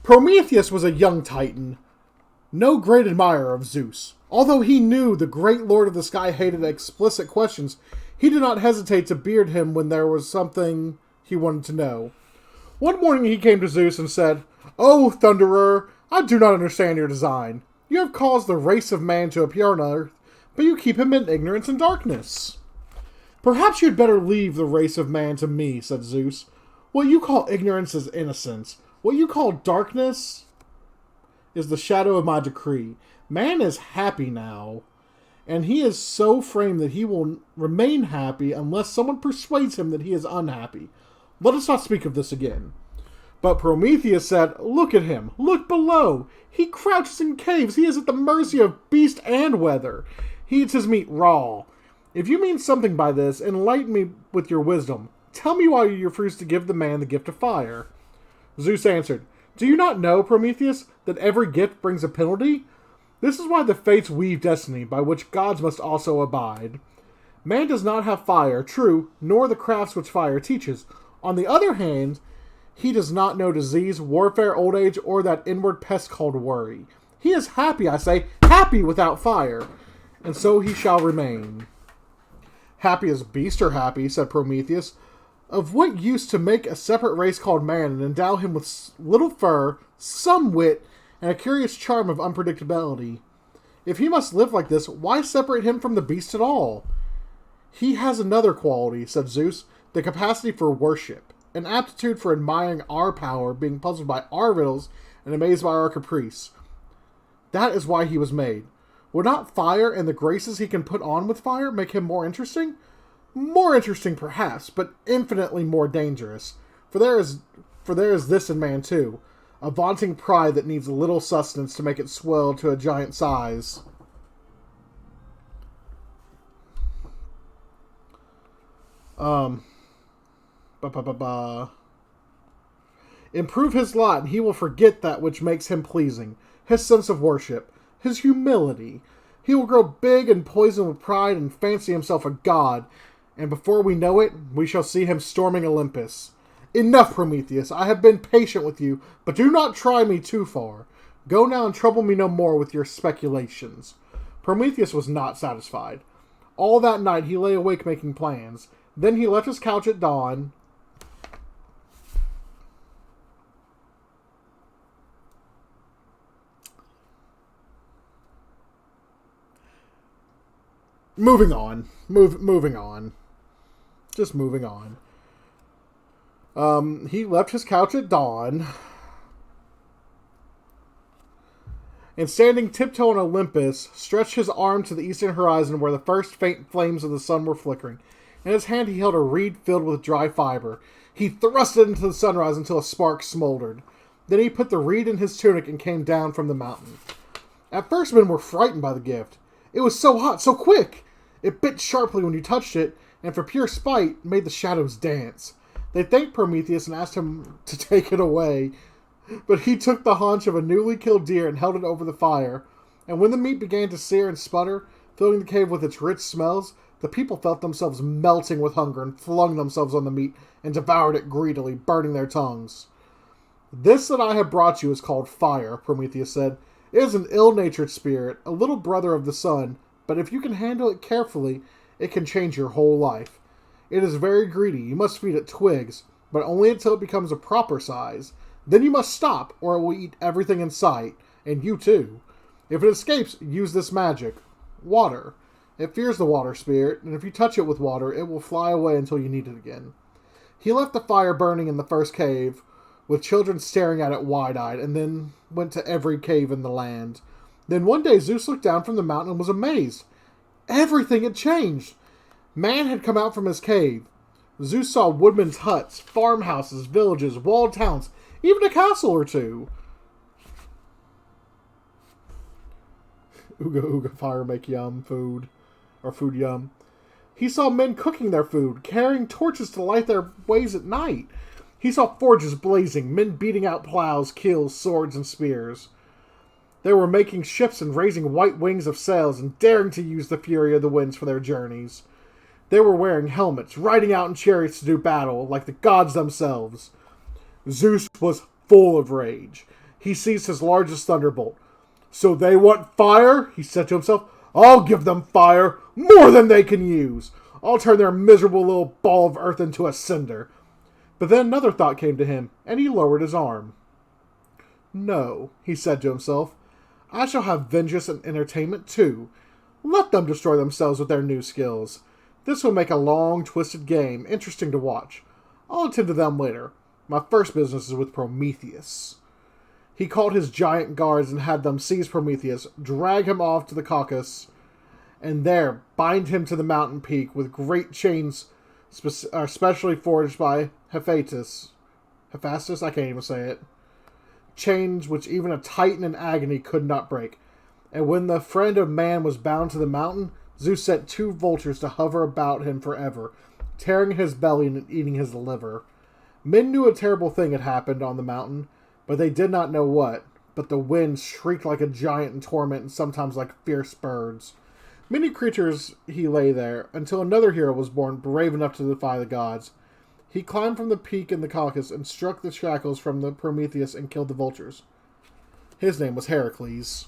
Prometheus was a young Titan, no great admirer of Zeus. Although he knew the great Lord of the Sky hated explicit questions, he did not hesitate to beard him when there was something he wanted to know. One morning he came to Zeus and said, "O Thunderer, I do not understand your design. You have caused the race of man to appear on earth, but you keep him in ignorance and darkness." "Perhaps you'd better leave the race of man to me," said Zeus. "What you call ignorance is innocence. What you call darkness is the shadow of my decree. Man is happy now, and he is so framed that he will remain happy unless someone persuades him that he is unhappy. Let us not speak of this again." But Prometheus said, "Look at him. Look below. He crouches in caves. He is at the mercy of beast and weather. He eats his meat raw. If you mean something by this, enlighten me with your wisdom. Tell me why you refuse to give the man the gift of fire." Zeus answered, "Do you not know, Prometheus, that every gift brings a penalty? This is why the fates weave destiny, by which gods must also abide. Man does not have fire, true, nor the crafts which fire teaches. On the other hand, he does not know disease, warfare, old age, or that inward pest called worry. He is happy, I say, happy without fire, and so he shall remain." "Happy as beasts are happy," said Prometheus. "Of what use to make a separate race called man and endow him with little fur, some wit, and a curious charm of unpredictability? If he must live like this, why separate him from the beast at all?" "He has another quality," said Zeus, "the capacity for worship, an aptitude for admiring our power, being puzzled by our riddles, and amazed by our caprice. That is why he was made. Would not fire and the graces he can put on with fire make him more interesting? More interesting, perhaps, but infinitely more dangerous. For there is this in man, too, a vaunting pride that needs little sustenance to make it swell to a giant size." "Improve his lot, and he will forget that which makes him pleasing, his sense of worship, his humility. He will grow big and poisoned with pride and fancy himself a god, and before we know it, we shall see him storming Olympus. Enough, Prometheus, I have been patient with you, but do not try me too far. Go now and trouble me no more with your speculations." Prometheus was not satisfied. All that night he lay awake making plans. Then he left his couch at dawn. Moving on. Just moving on. He left his couch at dawn, and standing tiptoe on Olympus, stretched his arm to the eastern horizon where the first faint flames of the sun were flickering. In his hand he held a reed filled with dry fiber. He thrust it into the sunrise until a spark smoldered. Then he put the reed in his tunic and came down from the mountain. At first men were frightened by the gift. It was so hot, so quick! It bit sharply when you touched it, and for pure spite, made the shadows dance. They thanked Prometheus and asked him to take it away, but he took the haunch of a newly killed deer and held it over the fire. And when the meat began to sear and sputter, filling the cave with its rich smells, the people felt themselves melting with hunger and flung themselves on the meat and devoured it greedily, burning their tongues. "This that I have brought you is called fire," Prometheus said. "It is an ill-natured spirit, a little brother of the sun, but if you can handle it carefully, it can change your whole life. It is very greedy. You must feed it twigs, but only until it becomes a proper size. Then you must stop, or it will eat everything in sight, and you too. If it escapes, use this magic. Water. It fears the water spirit, and if you touch it with water, it will fly away until you need it again." He left the fire burning in the first cave, with children staring at it wide-eyed, and then went to every cave in the land. Then one day Zeus looked down from the mountain and was amazed. Everything had changed. Man had come out from his cave. Zeus saw woodmen's huts, farmhouses, villages, walled towns, even a castle or two. Ooga ooga fire make yum food. Or food yum. He saw men cooking their food, carrying torches to light their ways at night. He saw forges blazing, men beating out plows, keels, swords, and spears. They were making ships and raising white wings of sails and daring to use the fury of the winds for their journeys. They were wearing helmets, riding out in chariots to do battle, like the gods themselves. Zeus was full of rage. He seized his largest thunderbolt. "So they want fire?" he said to himself. "I'll give them fire, more than they can use. I'll turn their miserable little ball of earth into a cinder." But then another thought came to him, and he lowered his arm. "No," he said to himself, "I shall have vengeance and entertainment too. Let them destroy themselves with their new skills. This will make a long, twisted game interesting to watch. I'll attend to them later. My first business is with Prometheus." He called his giant guards and had them seize Prometheus, drag him off to the Caucasus, and there bind him to the mountain peak with great chains specially forged by Hephaestus. Hephaestus? I can't even say it. Chains which even a titan in agony could not break. And when the friend of man was bound to the mountain, Zeus sent 2 vultures to hover about him forever, tearing his belly and eating his liver. Men knew a terrible thing had happened on the mountain, but they did not know what. But the wind shrieked like a giant in torment and sometimes like fierce birds. Many creatures he lay there, until another hero was born, brave enough to defy the gods. He climbed from the peak in the Caucasus and struck the shackles from the Prometheus and killed the vultures. His name was Heracles.